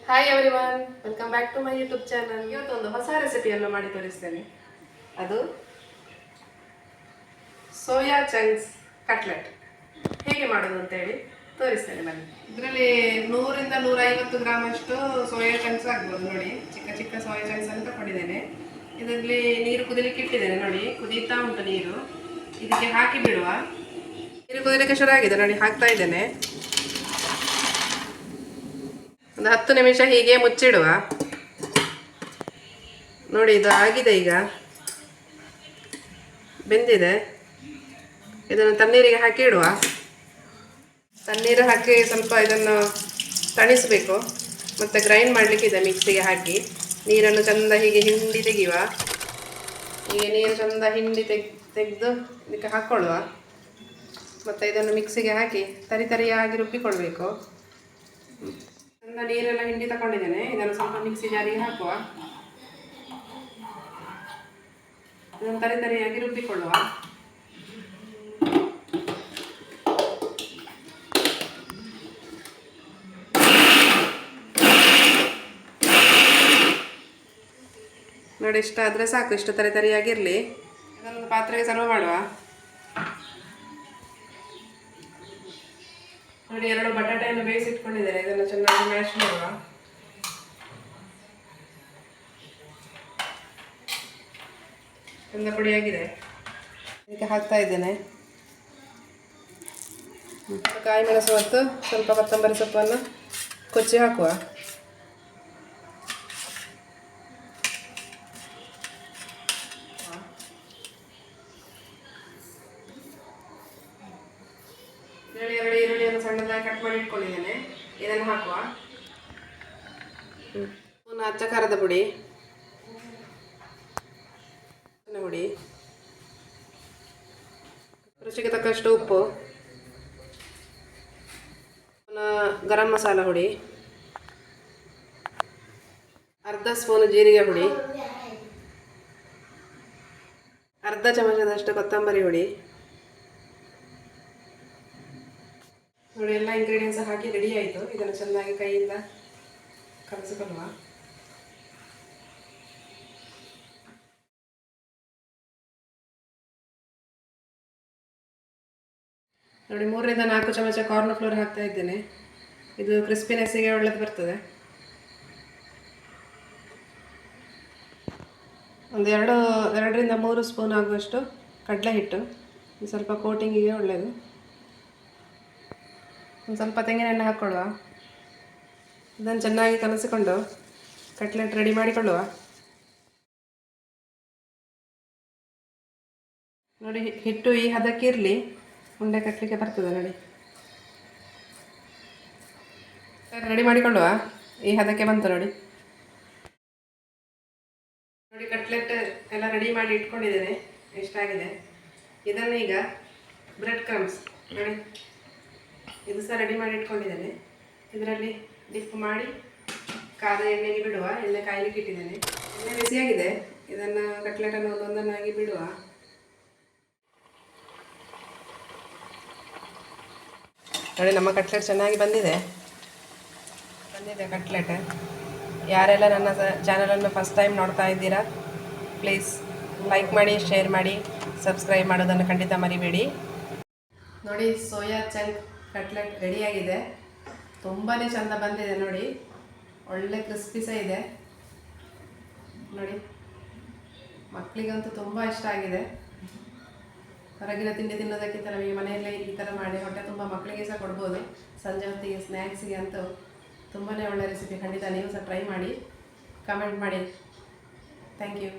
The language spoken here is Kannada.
Hi everyone, welcome back to my YouTube channel. ಇವತ್ತೊಂದು ಹೊಸ ರೆಸಿಪಿಯನ್ನು ಮಾಡಿ ತೋರಿಸ್ತೇನೆ. ಅದು ಸೋಯಾ ಚಂಕ್ಸ್ ಕಟ್ಲೆಟ್ ಹೇಗೆ ಮಾಡೋದು ಅಂತೇಳಿ ತೋರಿಸ್ತೇನೆ ಬನ್ನಿ. ಇದರಲ್ಲಿ 100ರಿಂದ 150 ಗ್ರಾಮ್ ಅಷ್ಟು ಸೋಯಾ ಚಂಕ್ಸ್ ಆಗ್ಬೋದು. ನೋಡಿ, ಚಿಕ್ಕ ಚಿಕ್ಕ ಸೋಯಾ ಚಂಕ್ಸ್ ಅಂತ ತಗೊಂಡಿದ್ದೇನೆ. ಇದರಲ್ಲಿ ನೀರು ಕುದಿಲಿಕ್ಕೆ ಇಟ್ಟಿದ್ದೇನೆ. ನೋಡಿ, ಕುದೀತಾ ಉಂಟು ನೀರು. ಇದಕ್ಕೆ ಹಾಕಿ ಬಿಡುವ. ನೀರು ಕುದಿಲಿಕ್ಕೆ ಶುರು ಆಗಿದೆ. ನೋಡಿ, ಹಾಕ್ತಾ ಇದ್ದೇನೆ. ಒಂದು 10 ನಿಮಿಷ ಹೀಗೆ ಮುಚ್ಚಿಡುವ. ನೋಡಿ, ಇದು ಆಗಿದೆ, ಈಗ ಬೆಂದಿದೆ. ಇದನ್ನು ತಣ್ಣೀರಿಗೆ ಹಾಕಿ ಇಡುವ. ತಣ್ಣೀರು ಹಾಕಿ ಸ್ವಲ್ಪ ಇದನ್ನು ತಣಿಸಬೇಕು. ಮತ್ತು ಗ್ರೈಂಡ್ ಮಾಡಲಿಕ್ಕಿದೆ ಮಿಕ್ಸಿಗೆ ಹಾಕಿ. ನೀರನ್ನು ಚೆಂದ ಹೀಗೆ ಹಿಂಡಿ ತೆಗೆಯುವ. ಹೀಗೆ ನೀರು ಚೆಂದ ಹಿಂಡಿ ತೆಗೆದು ಇದಕ್ಕೆ ಹಾಕ್ಕೊಳ್ಳುವ. ಮತ್ತು ಇದನ್ನು ಮಿಕ್ಸಿಗೆ ಹಾಕಿ ತರಿಯಾಗಿ ರುಬ್ಬಿಕೊಳ್ಬೇಕು. ಚೆಂದ ನೀರೆಲ್ಲ ಹಿಂಡಿ ತಗೊಂಡಿದ್ದೇನೆ. ಇದನ್ನು ಸ್ವಲ್ಪ ಮಿಕ್ಸಿ ಜಾರಿಗೆ ಹಾಕುವ. ಇದನ್ನು ತರಿಯಾಗಿ ರುಬ್ಬಿಕೊಳ್ಳುವ. ನೋಡಿ, ಇಷ್ಟ ಆದರೆ ಸಾಕು. ಇಷ್ಟು ತರಿಯಾಗಿರಲಿ. ಇದನ್ನೊಂದು ಪಾತ್ರೆಗೆ ಸರ್ವ್ ಮಾಡುವ. ನೋಡಿ, 2 ಬಟಾಟೆಯನ್ನು ಬೇಯಿಸಿಟ್ಕೊಂಡಿದ್ದೇನೆ. ಇದನ್ನು ಚೆನ್ನಾಗಿ ಮ್ಯಾಶ್ ಮಾಡುವ. ಚೆಂದ ಪುಡಿಯಾಗಿದೆ. ಇದಕ್ಕೆ ಹಾಕ್ತಾ ಇದ್ದೇನೆ ಕಾಯಿ ಮೆಣಸು ಮತ್ತು ಸ್ವಲ್ಪ ಕೊತ್ತಂಬರಿ ಸೊಪ್ಪನ್ನು ಕೊಚ್ಚಿ ಹಾಕುವ. ಈರುಳ್ಳಿಯನ್ನು ಸಣ್ಣದಾಗಿ ಕಟ್ ಮಾಡಿ ಇಟ್ಕೊಂಡಿದ್ದೇನೆ. ಇದನ್ನು ಹಾಕುವ. ಒಂದು ಅಚ್ಚ ಖಾರದ ಪುಡಿ, ಪುಡಿ, ರುಚಿಗೆ ತಕ್ಕಷ್ಟು ಉಪ್ಪು, ಗರಂ ಮಸಾಲ ಹುಡಿ, ಅರ್ಧ ಸ್ಪೂನ್ ಜೀರಿಗೆ ಹುಡಿ, ಅರ್ಧ ಚಮಚದಷ್ಟು ಕೊತ್ತಂಬರಿ ಹುಡಿ. ನೋಡಿ, ಎಲ್ಲ ಇಂಗ್ರೀಡಿಯೆಂಟ್ಸ್ ಹಾಕಿ ರೆಡಿ ಆಯಿತು. ಇದನ್ನು ಚೆನ್ನಾಗಿ ಕೈಯಿಂದ ಕಲಸಿಕೊಳ್ಳುವ. ನೋಡಿ, 3ರಿಂದ 4 ಚಮಚ ಕಾರ್ನ್ ಫ್ಲೋರ್ ಹಾಕ್ತಾ ಇದ್ದೇನೆ. ಇದು ಕ್ರಿಸ್ಪಿನೆಸ್ಸಿಗೆ ಒಳ್ಳೆದು ಬರ್ತದೆ. ಒಂದು 2ರಿಂದ 3 ಸ್ಪೂನ್ ಆಗುವಷ್ಟು ಕಡಲೆ ಹಿಟ್ಟು. ಸ್ವಲ್ಪ ಕೋಟಿಂಗಿಗೆ ಒಳ್ಳೆಯದು. ಒಂದು ಸ್ವಲ್ಪ ತೆಂಗಿನೆಣ್ಣೆ ಹಾಕ್ಕೊಳ್ಳುವ. ಇದನ್ನು ಚೆನ್ನಾಗಿ ಕಲಸಿಕೊಂಡು ಕಟ್ಲೆಟ್ ರೆಡಿ ಮಾಡಿಕೊಳ್ಳುವ. ನೋಡಿ, ಹಿಟ್ಟು ಈ ಹದಕ್ಕೆ ಇರಲಿ, ಉಂಡೆ ಕಟ್ಟಲಿಕ್ಕೆ ಬರ್ತದೆ. ನೋಡಿ, ರೆಡಿ ಮಾಡಿಕೊಳ್ಳುವ. ಈ ಹದಕ್ಕೆ ಬಂತು. ನೋಡಿ, ಕಟ್ಲೆಟ್ ಎಲ್ಲ ರೆಡಿ ಮಾಡಿ ಇಟ್ಕೊಂಡಿದ್ದೇನೆ. ಎಷ್ಟಾಗಿದೆ. ಇದನ್ನು ಈಗ ಬ್ರೆಡ್ ಕ್ರಮ್ಸ್, ನೋಡಿ, ಇದು ಸಹ ರೆಡಿ ಮಾಡಿ ಇಟ್ಕೊಂಡಿದ್ದೇನೆ. ಇದರಲ್ಲಿ ಡಿಪ್ ಮಾಡಿ ಕಾದ ಎಣ್ಣೆಗೆ ಬಿಡುವ. ಎಣ್ಣೆ ಕಾಯಲಿಕ್ಕೆ ಇಟ್ಟಿದ್ದೇನೆ. ಎಣ್ಣೆ ಬಿಸಿಯಾಗಿದೆ. ಇದನ್ನು ಕಟ್ಲೆಟನ್ನು ಒಂದೊಂದನ್ನಾಗಿ ಬಿಡುವ. ನೋಡಿ, ನಮ್ಮ ಕಟ್ಲೆಟ್ ಚೆನ್ನಾಗಿ ಬಂದಿದೆ ಕಟ್ಲೆಟ್. ಯಾರೆಲ್ಲ ನನ್ನ ಚಾನಲನ್ನು ಫಸ್ಟ್ ಟೈಮ್ ನೋಡ್ತಾ ಇದ್ದೀರಾ, ಪ್ಲೀಸ್ ಲೈಕ್ ಮಾಡಿ, ಶೇರ್ ಮಾಡಿ, ಸಬ್ಸ್ಕ್ರೈಬ್ ಮಾಡೋದನ್ನು ಖಂಡಿತ ಮರಿಬೇಡಿ. ನೋಡಿ, ಸೋಯಾ ಚಂಕ್ ಕಟ್ಲೆಟ್ ರೆಡಿಯಾಗಿದೆ. ತುಂಬಾ ಚೆಂದ ಬಂದಿದೆ. ನೋಡಿ, ಒಳ್ಳೆ ಕ್ರಿಸ್ಪಿ ಸಹ ಇದೆ. ನೋಡಿ, ಮಕ್ಕಳಿಗಂತೂ ತುಂಬ ಇಷ್ಟ ಆಗಿದೆ. ಹೊರಗಿನ ತಿಂಡಿ ತಿನ್ನೋದಕ್ಕಿಂತ ನಮಗೆ ಮನೆಯಲ್ಲೇ ಈ ಥರ ಮಾಡಿ ಹೊಟ್ಟೆ ತುಂಬ ಮಕ್ಕಳಿಗೆ ಸಹ ಕೊಡ್ಬೋದು. ಸಂಜೆ ಹೊತ್ತಿಗೆ ಸ್ನ್ಯಾಕ್ಸಿಗೆ ಅಂತೂ ತುಂಬಾ ಒಳ್ಳೆ ರೆಸಿಪಿ. ಖಂಡಿತ ನೀವು ಸಹ ಟ್ರೈ ಮಾಡಿ, ಕಮೆಂಟ್ ಮಾಡಿ. Thank you.